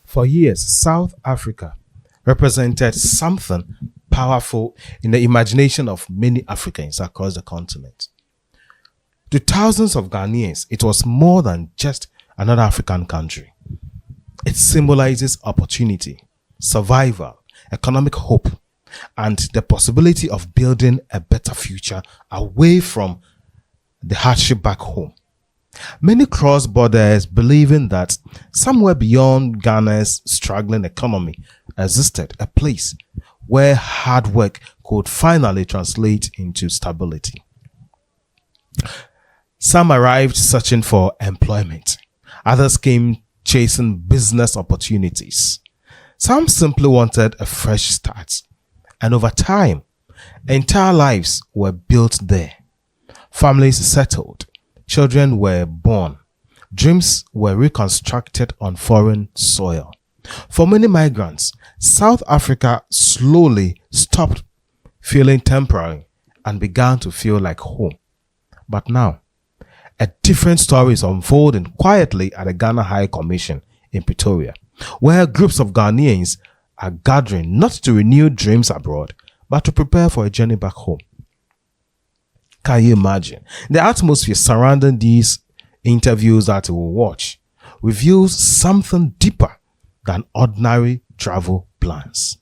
For years, South Africa represented something powerful in the imagination of many Africans across the continent. To thousands of Ghanaians, it was more than just another African country. It symbolizes opportunity, survival, economic hope, and the possibility of building a better future away from the hardship back home. Many cross borders believing that somewhere beyond Ghana's struggling economy existed a place where hard work could finally translate into stability. Some arrived searching for employment. Others came chasing business opportunities. Some simply wanted a fresh start. And over time, entire lives were built there. Families settled. Children were born. Dreams were reconstructed on foreign soil. For many migrants, South Africa slowly stopped feeling temporary and began to feel like home. But now, a different story is unfolding quietly at the Ghana High Commission in Pretoria, where groups of Ghanaians are gathering not to renew dreams abroad, but to prepare for a journey back home. Can you imagine? The atmosphere surrounding these interviews that we will watch reveals something deeper than ordinary travel plans.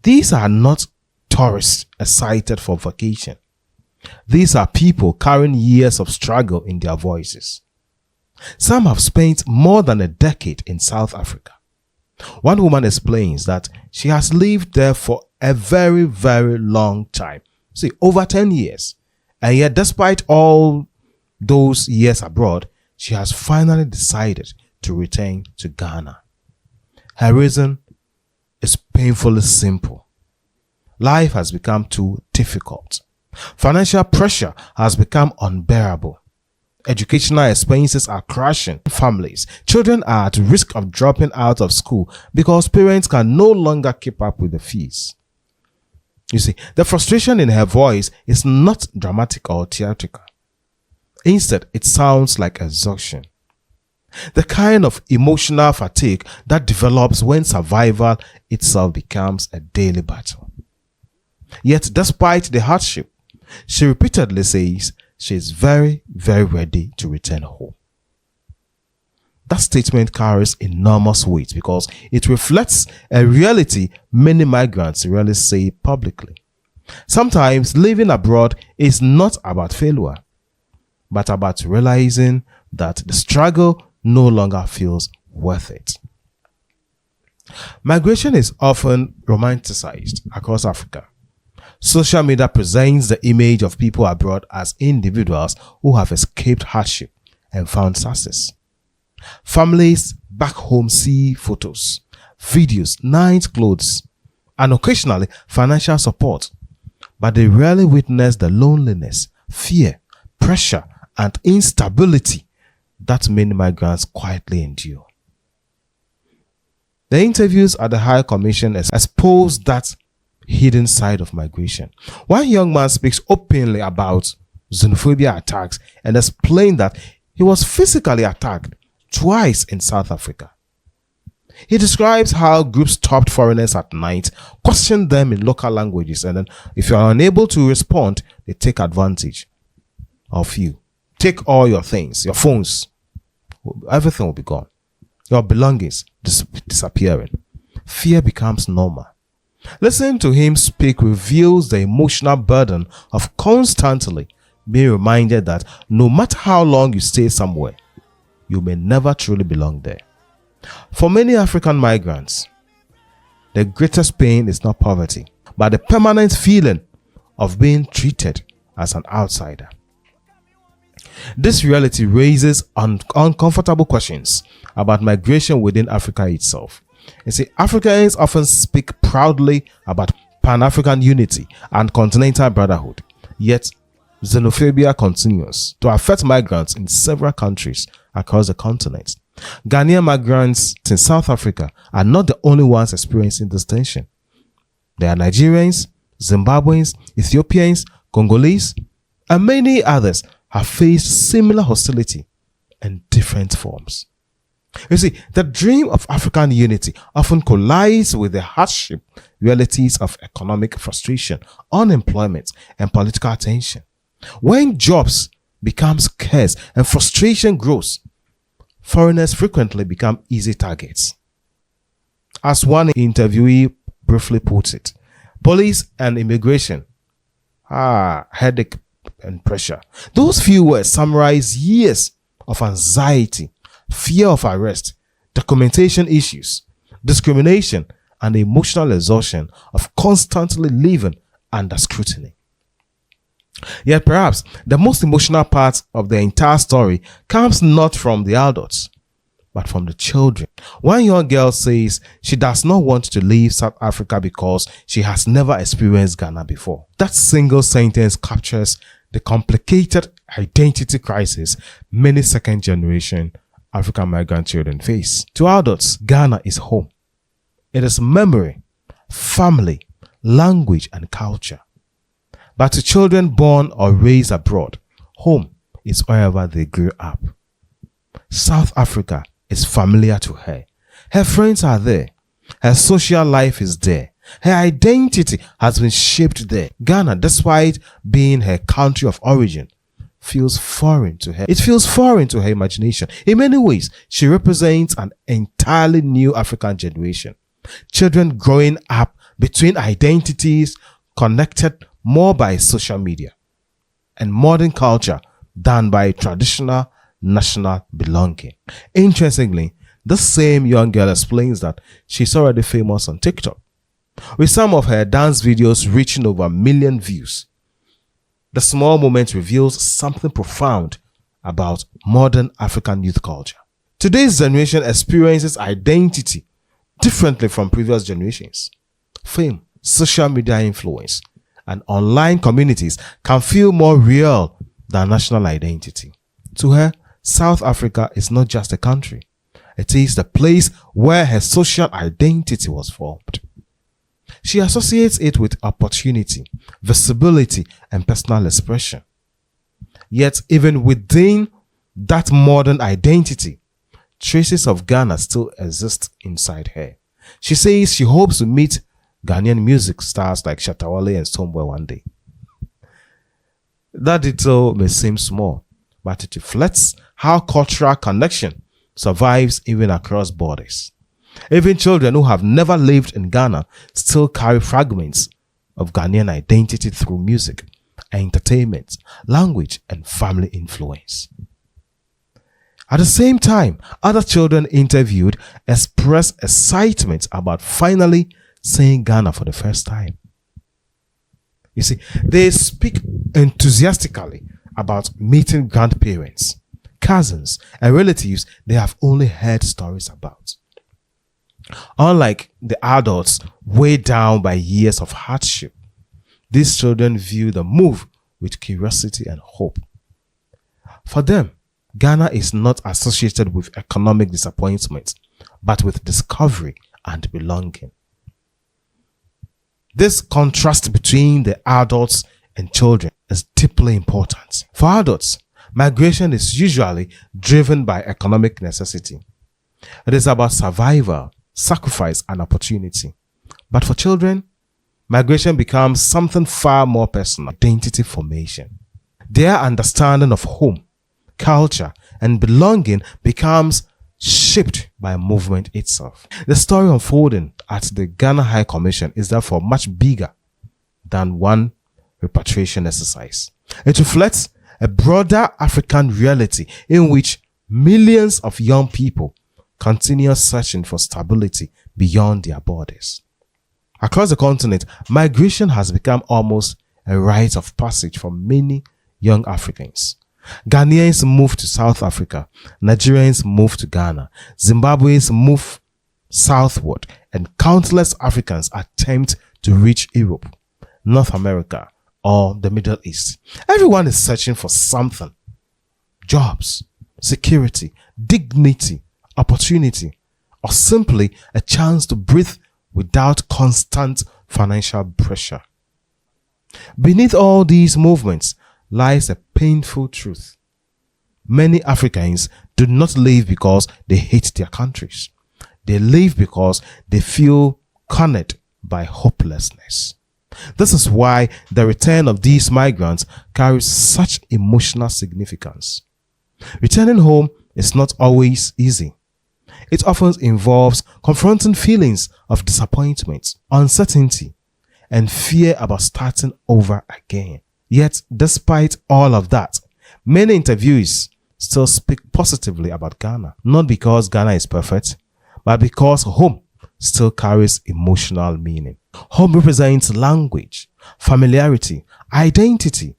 These are not tourists excited for vacation. These are people carrying years of struggle in their voices. Some have spent more than a decade in South Africa. One woman explains that she has lived there for a very, very long time. See, over 10 years. And yet, despite all those years abroad, she has finally decided to return to Ghana. Her reason is painfully simple. Life has become too difficult. Financial pressure has become unbearable. Educational expenses are crushing families. Children are at risk of dropping out of school because parents can no longer keep up with the fees. You see, the frustration in her voice is not dramatic or theatrical. Instead, it sounds like exhaustion. The kind of emotional fatigue that develops when survival itself becomes a daily battle. Yet, despite the hardship, she repeatedly says she is very, very ready to return home. That statement carries enormous weight because it reflects a reality many migrants rarely say publicly. Sometimes living abroad is not about failure, but about realizing that the struggle no longer feels worth it. Migration is often romanticized across Africa. Social media presents the image of people abroad as individuals who have escaped hardship and found success. Families back home see photos, videos, nice clothes, and occasionally financial support, but they rarely witness the loneliness, fear, pressure, and instability that many migrants quietly endure. The interviews at the High Commission expose that hidden side of migration. One young man speaks openly about xenophobia attacks and explained that he was physically attacked twice in South Africa. He describes how groups stopped foreigners at night, questioned them in local languages, and then if you are unable to respond, they take advantage of you. Take all your things, your phones, everything will be gone. Your belongings disappearing. Fear becomes normal. Listening to him speak reveals the emotional burden of constantly being reminded that no matter how long you stay somewhere, you may never truly belong there. For many African migrants, the greatest pain is not poverty, but the permanent feeling of being treated as an outsider. This reality raises uncomfortable questions about migration within Africa itself. You see, Africans often speak proudly about Pan-African unity and continental brotherhood, yet xenophobia continues to affect migrants in several countries across the continent. Ghanaian migrants in South Africa are not the only ones experiencing this tension. There are Nigerians, Zimbabweans, Ethiopians, Congolese, and many others have faced similar hostility in different forms. You see, the dream of African unity often collides with the hardship realities of economic frustration, unemployment, and political tension. When jobs become scarce and frustration grows, foreigners frequently become easy targets. As one interviewee briefly puts it, police and immigration, headache and pressure. Those few words summarize years of anxiety, fear of arrest, documentation issues, discrimination, and the emotional exhaustion of constantly living under scrutiny. Yet perhaps the most emotional part of the entire story comes not from the adults, but from the children. One young girl says she does not want to leave South Africa because she has never experienced Ghana before. That single sentence captures the complicated identity crisis many second-generation African migrant children face. To adults, Ghana is home. It is memory, family, language, and culture. But to children born or raised abroad, home is wherever they grew up. South Africa is familiar to her. Her friends are there. Her social life is there. Her identity has been shaped there. Ghana, despite being her country of origin, feels foreign to her. It feels foreign to her imagination. In many ways, she represents an entirely new African generation. Children growing up between identities connected more by social media and modern culture than by traditional national belonging. Interestingly, this same young girl explains that she's already famous on TikTok, with some of her dance videos reaching over 1 million views. The small moment reveals something profound about modern African youth culture. Today's generation experiences identity differently from previous generations. Fame, social media influence, and online communities can feel more real than national identity. To her, South Africa is not just a country. It is the place where her social identity was formed. She associates it with opportunity, visibility, and personal expression. Yet, even within that modern identity, traces of Ghana still exist inside her. She says she hopes to meet Ghanaian music stars like Shatta Wale and Stonebwoy one day. That detail may seem small, but it reflects how cultural connection survives even across borders. Even children who have never lived in Ghana still carry fragments of Ghanaian identity through music, entertainment, language, and family influence. At the same time, other children interviewed expressed excitement about finally seeing Ghana for the first time. You see, they speak enthusiastically about meeting grandparents, cousins, and relatives they have only heard stories about. Unlike the adults weighed down by years of hardship, these children view the move with curiosity and hope. For them, Ghana is not associated with economic disappointment, but with discovery and belonging. This contrast between the adults and children is deeply important. For adults, migration is usually driven by economic necessity. It is about survival, sacrifice, and opportunity. But for children, migration becomes something far more personal: identity formation. Their understanding of home, culture, and belonging becomes shaped by movement itself. The story unfolding at the Ghana High Commission is therefore much bigger than one repatriation exercise. It reflects a broader African reality in which millions of young people continue searching for stability beyond their borders. Across the continent, migration has become almost a rite of passage for many young Africans. Ghanaians move to South Africa, Nigerians move to Ghana, Zimbabweans move southward, and countless Africans attempt to reach Europe, North America, or the Middle East. Everyone is searching for something: jobs, security, dignity, opportunity, or simply a chance to breathe without constant financial pressure. Beneath all these movements lies a painful truth. Many Africans do not leave because they hate their countries. They leave because they feel cornered by hopelessness. This is why the return of these migrants carries such emotional significance. Returning home is not always easy. It often involves confronting feelings of disappointment, uncertainty, and fear about starting over again. Yet, despite all of that, many interviewees still speak positively about Ghana, not because Ghana is perfect, but because home still carries emotional meaning. Home represents language, familiarity, identity,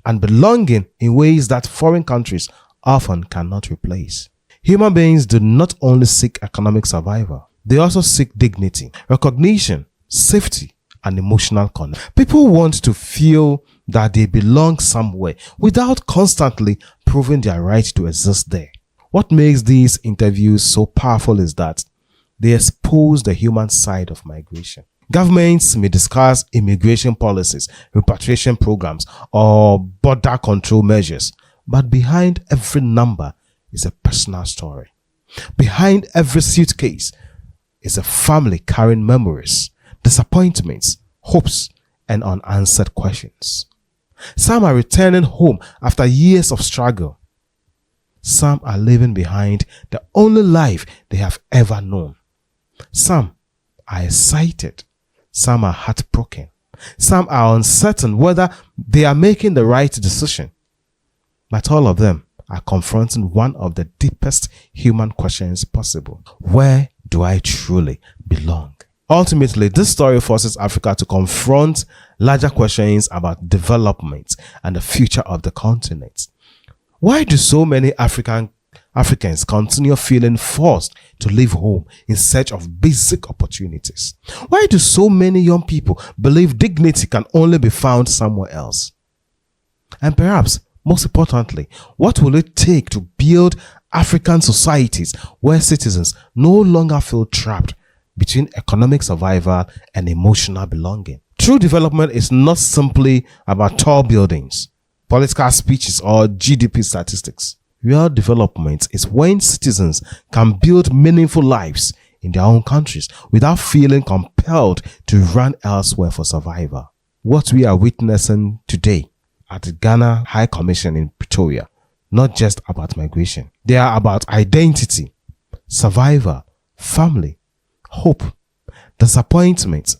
and belonging in ways that foreign countries often cannot replace. Human beings do not only seek economic survival, they also seek dignity, recognition, safety, and emotional connection. People want to feel that they belong somewhere without constantly proving their right to exist there. What makes these interviews so powerful is that they expose the human side of migration. Governments may discuss immigration policies, repatriation programs, or border control measures, but behind every number is a personal story. Behind every suitcase is a family carrying memories, disappointments, hopes, and unanswered questions. Some are returning home after years of struggle. Some are leaving behind the only life they have ever known. Some are excited. Some are heartbroken. Some are uncertain whether they are making the right decision. But all of them are confronting one of the deepest human questions possible. Where do I truly belong? Ultimately, this story forces Africa to confront larger questions about development and the future of the continent. Why do so many Africans continue feeling forced to leave home in search of basic opportunities? Why do so many young people believe dignity can only be found somewhere else? And perhaps, most importantly, what will it take to build African societies where citizens no longer feel trapped between economic survival and emotional belonging? True development is not simply about tall buildings, political speeches, or GDP statistics. Real development is when citizens can build meaningful lives in their own countries without feeling compelled to run elsewhere for survival. What we are witnessing today at the Ghana High Commission in Pretoria, not just about migration. They are about identity, survival, family, hope, disappointment,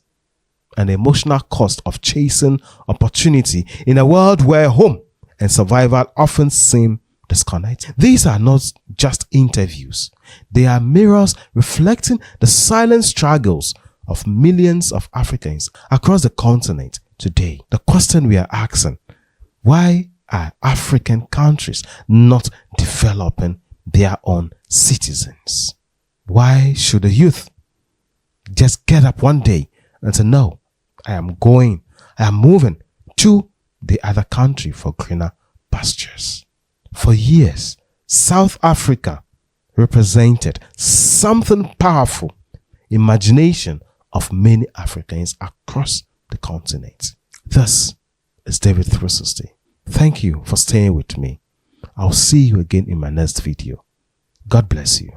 and the emotional cost of chasing opportunity in a world where home and survival often seem disconnected. These are not just interviews. They are mirrors reflecting the silent struggles of millions of Africans across the continent today. The question we are asking: why are African countries not developing their own citizens? Why should the youth just get up one day and say, no, I am moving to the other country for greener pastures? For years, South Africa represented something powerful, imagination of many Africans across the continent. This is David 360. Thank you for staying with me. I'll see you again in my next video. God bless you.